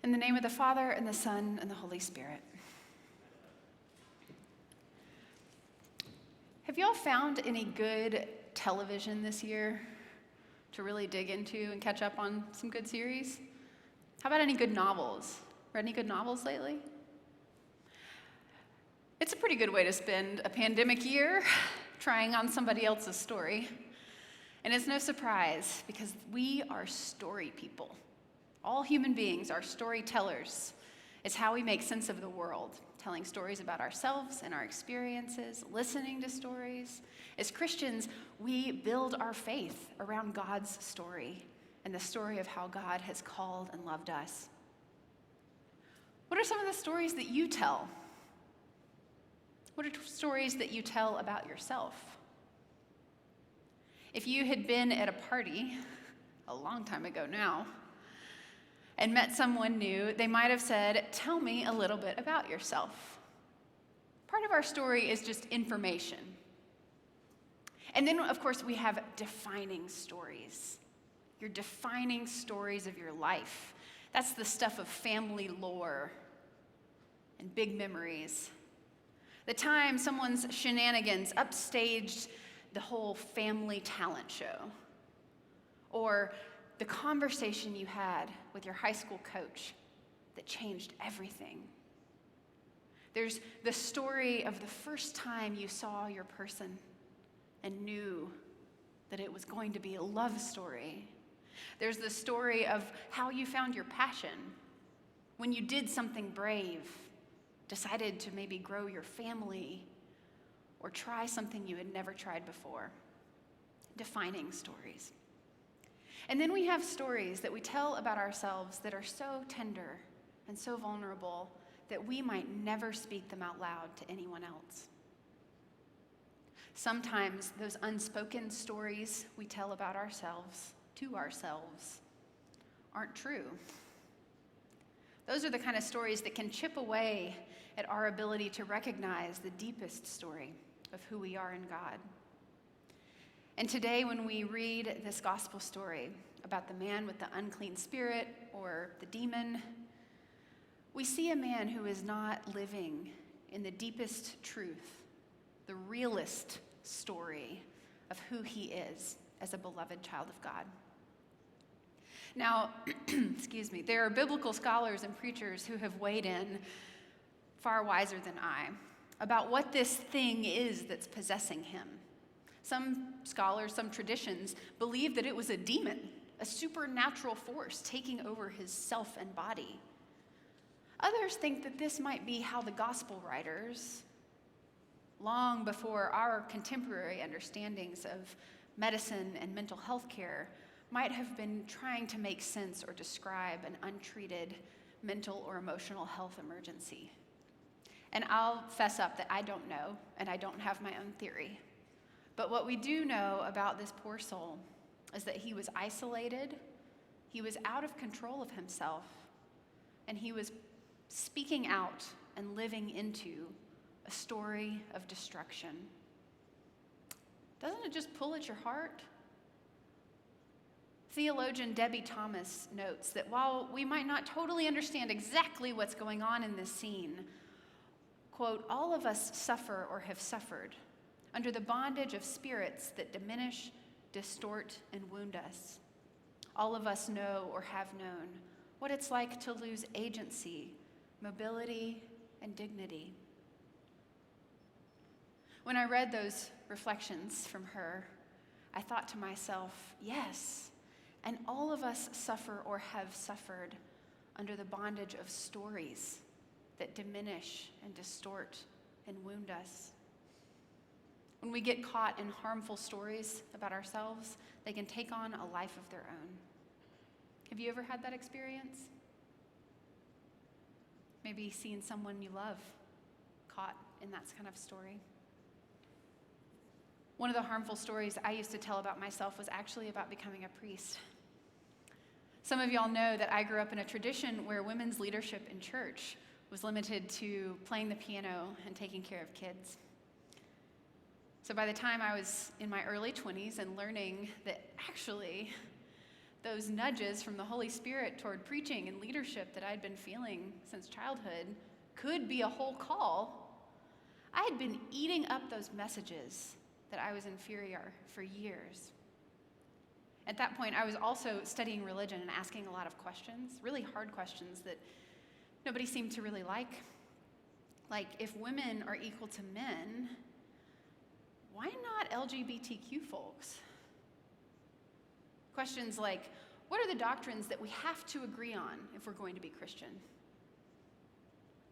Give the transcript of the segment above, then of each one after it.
In the name of the Father, and the Son, and the Holy Spirit. Have y'all found any good television this year to really dig into and catch up on some good series? How about any good novels? Read any good novels lately? It's a pretty good way to spend a pandemic year trying on somebody else's story. And it's no surprise because we are story people. All human beings are storytellers. It's how we make sense of the world, telling stories about ourselves and our experiences, listening to stories. As Christians, we build our faith around God's story and the story of how God has called and loved us. What are some of the stories that you tell? What are stories that you tell about yourself? If you had been at a party a long time ago now, and met someone new, they might have said, "Tell me a little bit about yourself." Part of our story is just information. And then, of course, we have defining stories. Your defining stories of your life. That's the stuff of family lore and big memories. The time someone's shenanigans upstaged the whole family talent show. Or the conversation you had with your high school coach that changed everything. There's the story of the first time you saw your person and knew that it was going to be a love story. There's the story of how you found your passion, when you did something brave, decided to maybe grow your family or try something you had never tried before. Defining stories. And then we have stories that we tell about ourselves that are so tender and so vulnerable that we might never speak them out loud to anyone else. Sometimes those unspoken stories we tell about ourselves to ourselves aren't true. Those are the kind of stories that can chip away at our ability to recognize the deepest story of who we are in God. And today, when we read this gospel story about the man with the unclean spirit or the demon, we see a man who is not living in the deepest truth, the realest story of who he is as a beloved child of God. Now, there are biblical scholars and preachers who have weighed in far wiser than I about what this thing is that's possessing him. Some scholars, some traditions, believe that it was a demon, a supernatural force taking over his self and body. Others think that this might be how the gospel writers, long before our contemporary understandings of medicine and mental health care, might have been trying to make sense or describe an untreated mental or emotional health emergency. And I'll fess up that I don't know, and I don't have my own theory. But what we do know about this poor soul is that he was isolated, he was out of control of himself, and he was speaking out and living into a story of destruction. Doesn't it just pull at your heart? Theologian Debbie Thomas notes that while we might not totally understand exactly what's going on in this scene, quote, "All of us suffer or have suffered under the bondage of spirits that diminish, distort, and wound us. All of us know or have known what it's like to lose agency, mobility, and dignity." When I read those reflections from her, I thought to myself, yes, and all of us suffer or have suffered under the bondage of stories that diminish and distort and wound us. When we get caught in harmful stories about ourselves, they can take on a life of their own. Have you ever had that experience? Maybe seeing someone you love caught in that kind of story. One of the harmful stories I used to tell about myself was actually about becoming a priest. Some of y'all know that I grew up in a tradition where women's leadership in church was limited to playing the piano and taking care of kids. So by the time I was in my early 20s and learning that actually those nudges from the Holy Spirit toward preaching and leadership that I'd been feeling since childhood could be a whole call, I had been eating up those messages that I was inferior for years. At that point, I was also studying religion and asking a lot of questions, really hard questions that nobody seemed to really like. Like, if women are equal to men, why not LGBTQ folks? Questions like, what are the doctrines that we have to agree on if we're going to be Christian?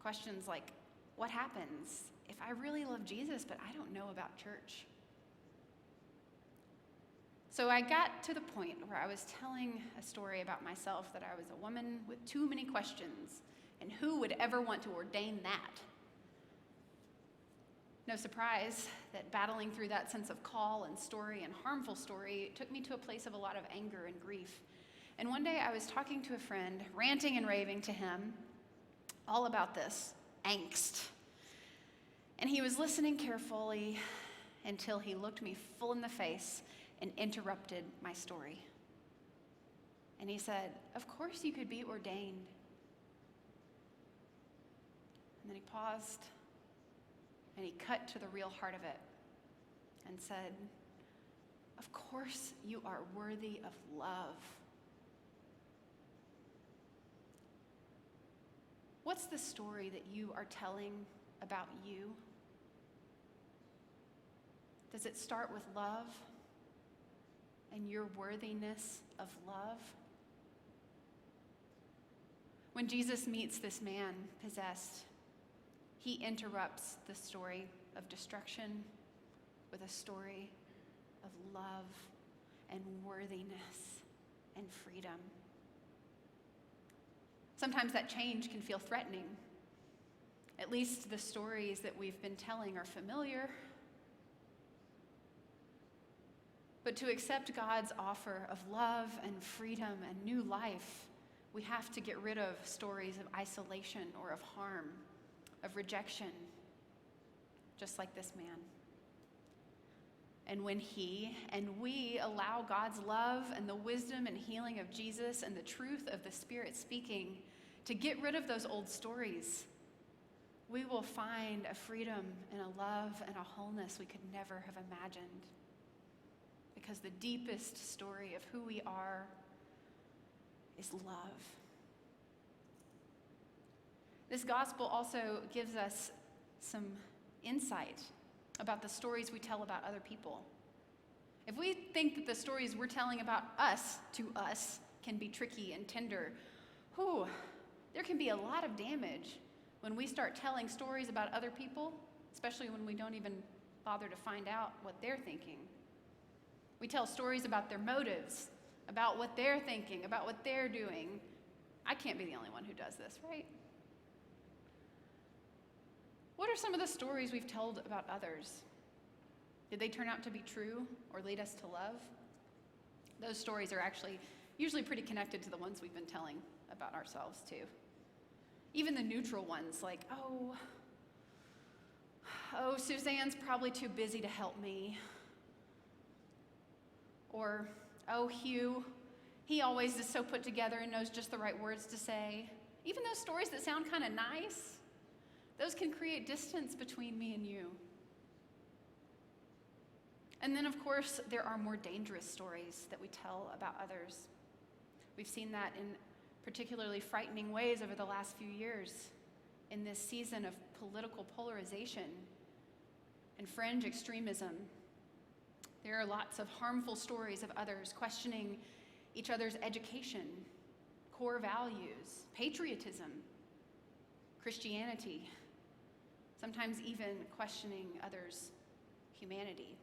Questions like, what happens if I really love Jesus, but I don't know about church? So I got to the point where I was telling a story about myself that I was a woman with too many questions, and who would ever want to ordain that? No surprise that battling through that sense of call and story and harmful story took me to a place of a lot of anger and grief. And one day I was talking to a friend, ranting and raving to him all about this angst. And he was listening carefully until he looked me full in the face and interrupted my story. And he said, "Of course you could be ordained." And then he paused and he cut to the real heart of it and said, "Of course you are worthy of love." What's the story that you are telling about you? Does it start with love and your worthiness of love? When Jesus meets this man possessed, he interrupts the story of destruction with a story of love and worthiness and freedom. Sometimes that change can feel threatening. At least the stories that we've been telling are familiar. But to accept God's offer of love and freedom and new life, we have to get rid of stories of isolation or of harm, of rejection, just like this man. And when he and we allow God's love and the wisdom and healing of Jesus and the truth of the Spirit speaking to get rid of those old stories, we will find a freedom and a love and a wholeness we could never have imagined. Because the deepest story of who we are is love. This gospel also gives us some insight about the stories we tell about other people. If we think that the stories we're telling about us to us can be tricky and tender, there can be a lot of damage when we start telling stories about other people, especially when we don't even bother to find out what they're thinking. We tell stories about their motives, about what they're thinking, about what they're doing. I can't be the only one who does this, right? What are some of the stories we've told about others? Did they turn out to be true or lead us to love? Those stories are actually usually pretty connected to the ones we've been telling about ourselves too. Even the neutral ones, like, oh, Suzanne's probably too busy to help me. Or, oh, Hugh, he always is so put together and knows just the right words to say. Even those stories that sound kind of nice, those can create distance between me and you. And then, of course, there are more dangerous stories that we tell about others. We've seen that in particularly frightening ways over the last few years in this season of political polarization and fringe extremism. There are lots of harmful stories of others questioning each other's education, core values, patriotism, Christianity, sometimes even questioning others' humanity.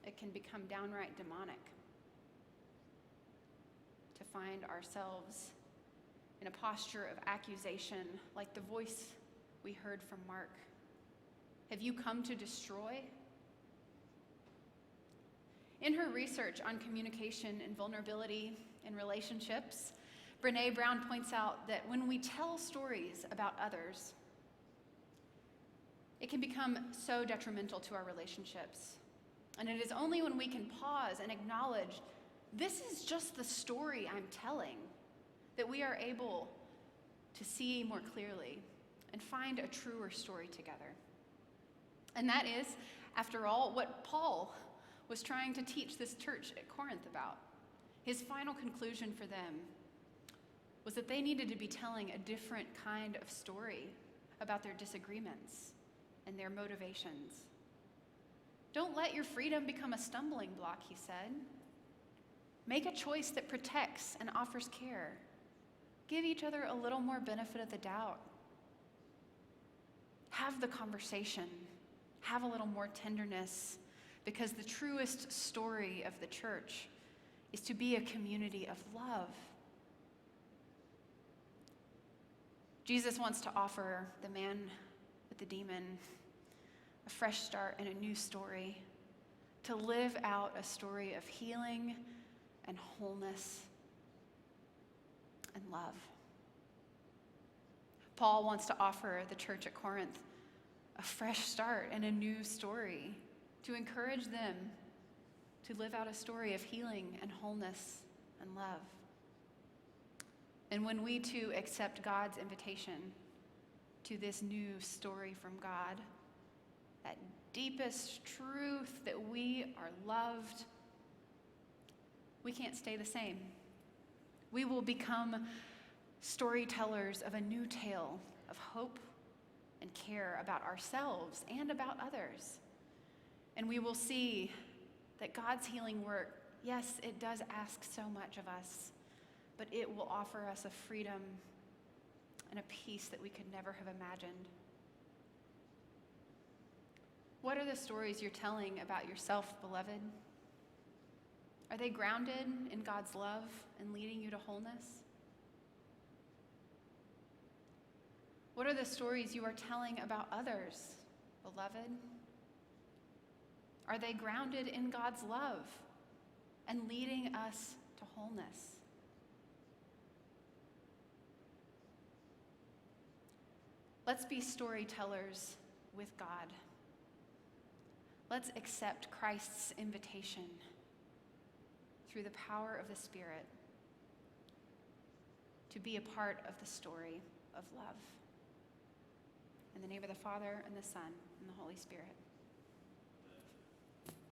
It can become downright demonic to find ourselves in a posture of accusation, like the voice we heard from Mark. Have you come to destroy? In her research on communication and vulnerability in relationships, Brené Brown points out that when we tell stories about others, it can become so detrimental to our relationships. And it is only when we can pause and acknowledge this is just the story I'm telling, that we are able to see more clearly and find a truer story together. And that is, after all, what Paul was trying to teach this church at Corinth about. His final conclusion for them was that they needed to be telling a different kind of story about their disagreements and their motivations. Don't let your freedom become a stumbling block, he said. Make a choice that protects and offers care. Give each other a little more benefit of the doubt. Have the conversation. Have a little more tenderness, because the truest story of the church is to be a community of love. Jesus wants to offer the man with the demon a fresh start and a new story, to live out a story of healing and wholeness and love. Paul wants to offer the church at Corinth a fresh start and a new story, to encourage them to live out a story of healing and wholeness and love. And when we too accept God's invitation to this new story from God, that deepest truth that we are loved, we can't stay the same. We will become storytellers of a new tale of hope and care about ourselves and about others. And we will see that God's healing work, yes, it does ask so much of us, but it will offer us a freedom and a peace that we could never have imagined. What are the stories you're telling about yourself, beloved? Are they grounded in God's love and leading you to wholeness? What are the stories you are telling about others, beloved? Are they grounded in God's love and leading us to wholeness? Let's be storytellers with God. Let's accept Christ's invitation through the power of the Spirit to be a part of the story of love. In the name of the Father, and the Son, and the Holy Spirit.